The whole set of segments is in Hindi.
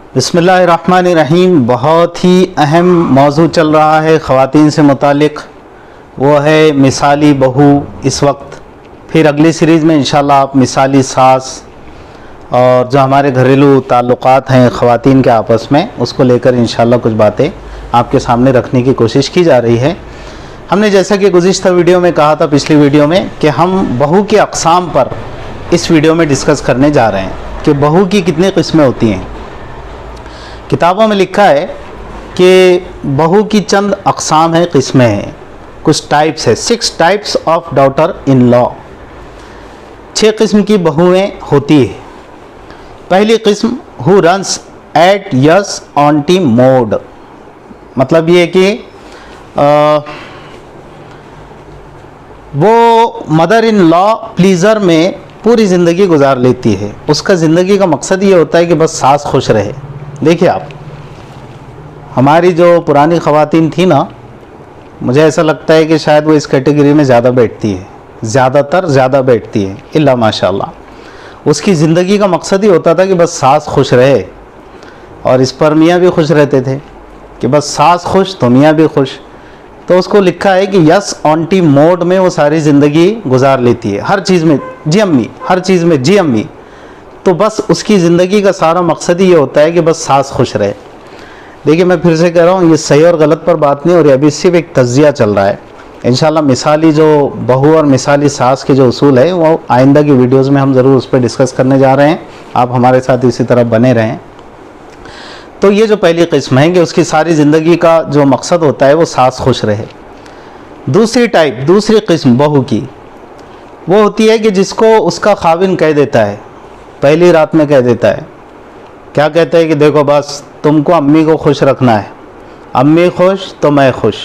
बिस्मिल्लाहिर्रहमानिर्रहीम। बहुत ही अहम मौजू चल रहा है ख़वातीन से मुतालिक, वो है मिसाली बहू। इस वक्त फिर अगली सीरीज़ में इंशाल्लाह आप मिसाली सास और जो हमारे घरेलू ताल्लुक़ात हैं ख़वातीन के आपस में, उसको लेकर इंशाल्लाह कुछ बातें आपके सामने रखने की कोशिश की जा रही है। हमने जैसा कि गुज़िश्ता वीडियो में कहा था, पिछली वीडियो में, कि हम बहू के अक़साम पर इस वीडियो में डिस्कस करने जा रहे हैं कि बहू की कितनी किस्में होती हैं। किताबों में लिखा है कि बहू की चंद अक़साम हैं, किस्में हैं, कुछ टाइप्स है। 6 types of daughter in law. 6 किस्म की बहुएँ होती है। पहली किस्म, who runs at yes aunty mode. मतलब ये कि वो मदर इन लॉ प्लीज़र में पूरी ज़िंदगी गुजार लेती है। उसका ज़िंदगी का मकसद ये होता है कि बस सास खुश रहे। देखिए आप, हमारी जो पुरानी ख़वातीन थी ना, मुझे ऐसा लगता है कि शायद वो इस कैटेगरी में ज़्यादा बैठती है, ज़्यादा बैठती है, इल्ला माशाअल्लाह। उसकी ज़िंदगी का मकसद ही होता था कि बस सास खुश रहे, और इस पर मियाँ भी खुश रहते थे कि बस सास खुश तो मियाँ भी खुश। तो उसको लिखा है कि यस ऑन्टी मोड में वो सारी ज़िंदगी गुजार लेती है। हर चीज़ में जी अम्मी, हर चीज़ में जी अम्मी। तो बस उसकी ज़िंदगी का सारा मकसद ही ये होता है कि बस सास खुश रहे। देखिए, मैं फिर से कह रहा हूँ, ये सही और गलत पर बात नहीं हो रही, अभी सिर्फ एक तज़किया चल रहा है। इंशाल्लाह मिसाली जो बहू और मिसाली सास के जो उसूल है, वो आइंदा की वीडियोज़ में हम ज़रूर उस पर डिस्कस करने जा रहे हैं। आप हमारे साथ इसी तरह बने रहें। तो ये जो पहली किस्म है कि उसकी सारी ज़िंदगी का जो मकसद होता है वो सास खुश रहे। दूसरी किस्म बहू की वो होती है कि जिसको उसका खाविन कह देता है, पहली रात में कह देता है। क्या कहता है कि देखो बस तुमको अम्मी को खुश रखना है, अम्मी खुश तो मैं खुश।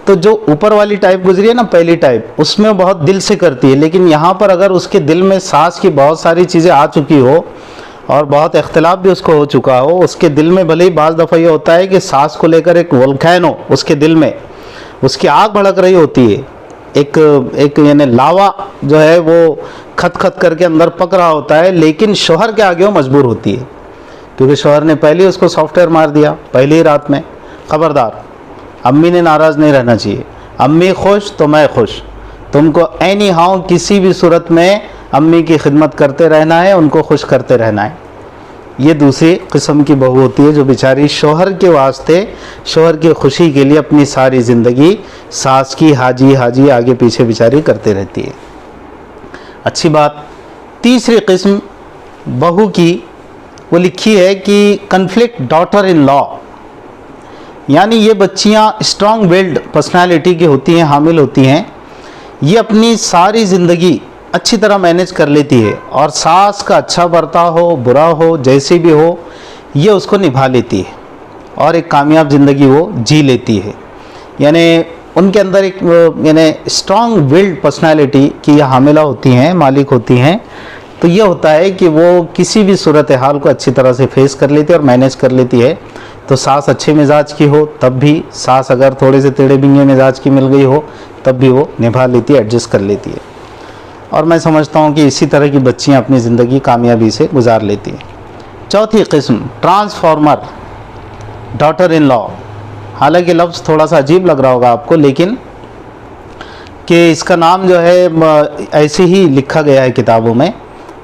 तो जो ऊपर वाली टाइप गुजरी है ना, पहली टाइप, उसमें बहुत दिल से करती है। लेकिन यहाँ पर अगर उसके दिल में सास की बहुत सारी चीज़ें आ चुकी हो और बहुत इख्तिलाफ भी उसको हो चुका हो, उसके दिल में भले ही बाज़ दफ़ा ये होता है कि सास को लेकर एक वोल्केन हो उसके दिल में, उसकी आग भड़क रही होती है, एक यानी लावा जो है वो खत करके अंदर पक रहा होता है, लेकिन शोहर के आगे वो मजबूर होती है, क्योंकि शोहर ने पहले उसको सॉफ्टवेयर मार दिया पहली ही रात में। ख़बरदार, अम्मी ने नाराज़ नहीं रहना चाहिए, अम्मी खुश तो मैं खुश। तुमको एनी हाउ किसी भी सूरत में अम्मी की खिदमत करते रहना है, उनको खुश करते रहना है। ये दूसरी किस्म की बहू होती है जो बेचारी शोहर के वास्ते, शोहर की खुशी के लिए अपनी सारी ज़िंदगी सास की हाजी आगे पीछे बेचारी करते रहती है। अच्छी बात। तीसरी किस्म बहू की वो लिखी है कि कन्फ्लिक्ट डॉटर इन लॉ। यानी ये बच्चियाँ स्ट्रॉन्ग विल्ड पर्सनालिटी की होती हैं, हामिल होती हैं। ये अपनी सारी ज़िंदगी अच्छी तरह मैनेज कर लेती है, और सास का अच्छा बर्ताव हो बुरा हो जैसे भी हो, ये उसको निभा लेती है और एक कामयाब ज़िंदगी वो जी लेती है। यानी उनके अंदर एक यानी स्ट्रॉन्ग विल्ड पर्सनालिटी की ये हामिला होती हैं, मालिक होती हैं। तो ये होता है कि वो किसी भी सूरत हाल को अच्छी तरह से फेस कर लेती है और मैनेज कर लेती है। तो सास अच्छे मिजाज की हो तब भी, सास अगर थोड़े से टेढ़े बिंगे मिजाज की मिल गई हो तब भी वो निभा लेती है, एडजस्ट कर लेती है। और मैं समझता हूँ कि इसी तरह की बच्चियाँ अपनी ज़िंदगी कामयाबी से गुजार लेती हैं। चौथी किस्म, ट्रांसफॉर्मर डॉटर इन लॉ। हालांकि लफ्ज़ थोड़ा सा अजीब लग रहा होगा आपको, लेकिन कि इसका नाम जो है ऐसे ही लिखा गया है किताबों में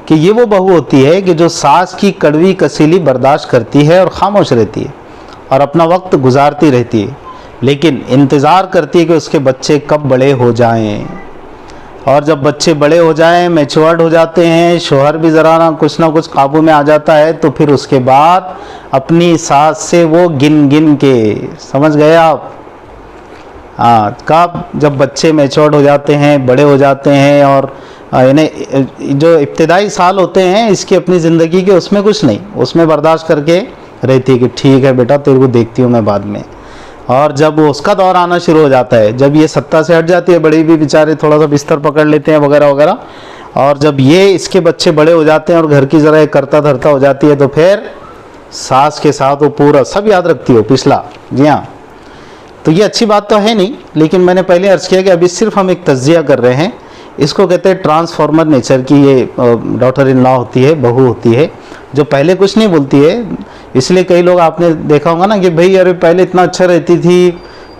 कि ये वो बहू होती है कि जो सास की कड़वी कसीली बर्दाश्त करती है और खामोश रहती है और अपना वक्त गुजारती रहती है, लेकिन इंतज़ार करती है कि उसके बच्चे कब बड़े हो जाएं। और जब बच्चे बड़े हो जाएं, मैच्योर्ड हो जाते हैं, शोहर भी ज़रा ना कुछ काबू में आ जाता है, तो फिर उसके बाद अपनी सास से वो गिन के, समझ गए आप? हाँ, कब जब बच्चे मैच्योर्ड हो जाते हैं, बड़े हो जाते हैं, और यानी जो इब्तिदाई साल होते हैं इसकी अपनी ज़िंदगी के, उसमें कुछ नहीं, उसमें बर्दाश्त करके रहती है कि ठीक है बेटा, तेरे को देखती हूँ मैं बाद में। और जब उसका दौर आना शुरू हो जाता है, जब ये सत्ता से हट जाती है, बड़े भी बेचारे थोड़ा सा बिस्तर पकड़ लेते हैं वगैरह वगैरह, और जब ये इसके बच्चे बड़े हो जाते हैं और घर की ज़रा करता धरता हो जाती है, तो फिर सास के साथ वो पूरा सब याद रखती हो पिछला। जी हाँ, तो ये अच्छी बात तो है नहीं, लेकिन मैंने पहले अर्ज़ किया कि अभी सिर्फ हम एक तज़किया कर रहे हैं। इसको कहते हैं ट्रांसफॉर्मर नेचर की ये डॉटर इन लॉ होती है, बहू होती है, जो पहले कुछ नहीं बोलती है। इसलिए कई लोग आपने देखा होगा ना कि भाई अरे पहले इतना अच्छा रहती थी,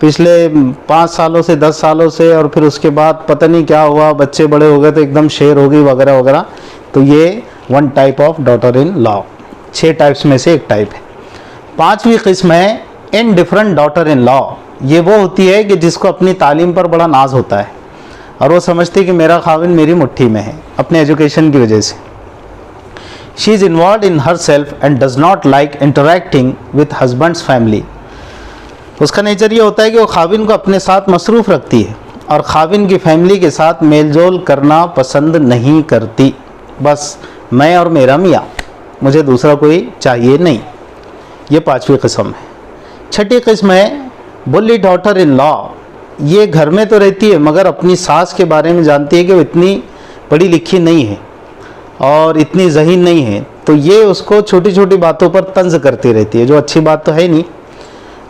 पिछले 5 सालों से 10 सालों से, और फिर उसके बाद पता नहीं क्या हुआ, बच्चे बड़े हो गए तो एकदम शेर हो गई वगैरह वगैरह। तो ये one type of daughter in law, 6 types में से एक टाइप है। 5वीं किस्म है इनडिफरेंट डॉटर इन लॉ। ये वो होती है कि जिसको अपनी तालीम पर बड़ा नाज होता है और वो समझती है कि मेरा खाविन मेरी मुट्ठी में है अपने एजुकेशन की वजह से। She is involve in herself and does not like interacting with husband's family. उसका नेचर ये होता है कि वो खाविन को अपने साथ मसरूफ़ रखती है और खाविन की फैमिली के साथ मेलजोल करना पसंद नहीं करती। बस मैं और मेरा मियाँ, मुझे दूसरा कोई चाहिए नहीं। ये 5वीं किस्म है। 6ठी किस्म है बुली डॉटर इन लॉ। ये घर में तो रहती है मगर अपनी सास के बारे में जानती है कि वो इतनी पढ़ी लिखी नहीं है और इतनी ज़हीन नहीं है, तो ये उसको छोटी छोटी बातों पर तंज करती रहती है, जो अच्छी बात तो है नहीं।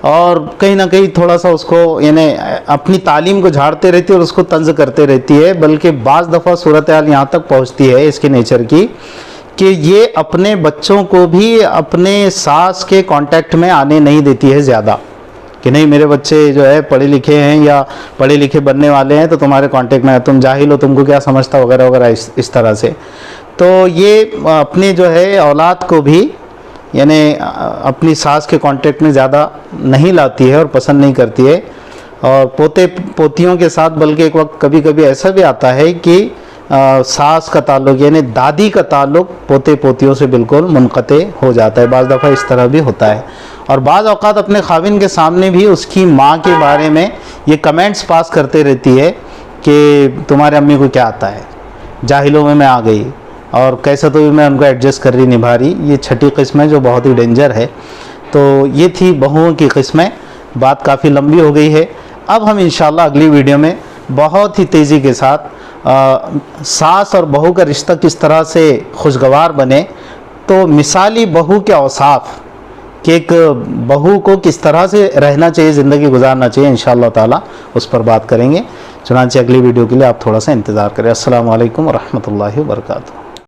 और कहीं ना कहीं थोड़ा सा उसको यानी अपनी तालीम को झाड़ते रहती है और उसको तंज करते रहती है। बल्कि बाज़ दफ़ा सूरत हाल यहाँ तक पहुँचती है इसके नेचर की कि ये अपने बच्चों को भी अपने सास के कांटेक्ट में आने नहीं देती है ज़्यादा, कि नहीं मेरे बच्चे जो है पढ़े लिखे हैं या पढ़े लिखे बनने वाले हैं तो तुम्हारे कांटेक्ट में, तुम जाहिल हो, तुमको क्या समझता वगैरह वगैरह इस तरह से। तो ये अपने जो है औलाद को भी यानी अपनी सास के कांटेक्ट में ज़्यादा नहीं लाती है और पसंद नहीं करती है। और पोते पोतियों के साथ बल्कि एक वक्त कभी कभी ऐसा भी आता है कि सास का ताल्लुक़ यानी दादी का ताल्लुक़ पोते पोतियों से बिल्कुल मुनक़ते हो जाता है। बाज़ दफ़ा इस तरह भी होता है। और बाज़ औक़ात अपने खाविन के सामने भी उसकी माँ के बारे में ये कमेंट्स पास करते रहती है कि तुम्हारे अम्मी को क्या आता है, जाहिलों में मैं आ गई और कैसा तो भी मैं उनको एडजस्ट कर रही निभा रही। ये 6ठी किस्म है जो बहुत ही डेंजर है। तो ये थी बहुओं की किस्में। बात काफ़ी लंबी हो गई है। अब हम इंशाल्लाह अगली वीडियो में बहुत ही तेज़ी के साथ सास और बहू का रिश्ता किस तरह से खुशगवार बने, तो मिसाली बहू के औसाफ कि एक बहू को किस तरह से रहना चाहिए, ज़िंदगी गुजारना चाहिए, इंशाअल्लाह ताला उस पर बात करेंगे। चुनांचे अगली वीडियो के लिए आप थोड़ा सा इंतज़ार करें। अस्सलामु अलैकुम व रहमतुल्लाहि व बरकातुहू।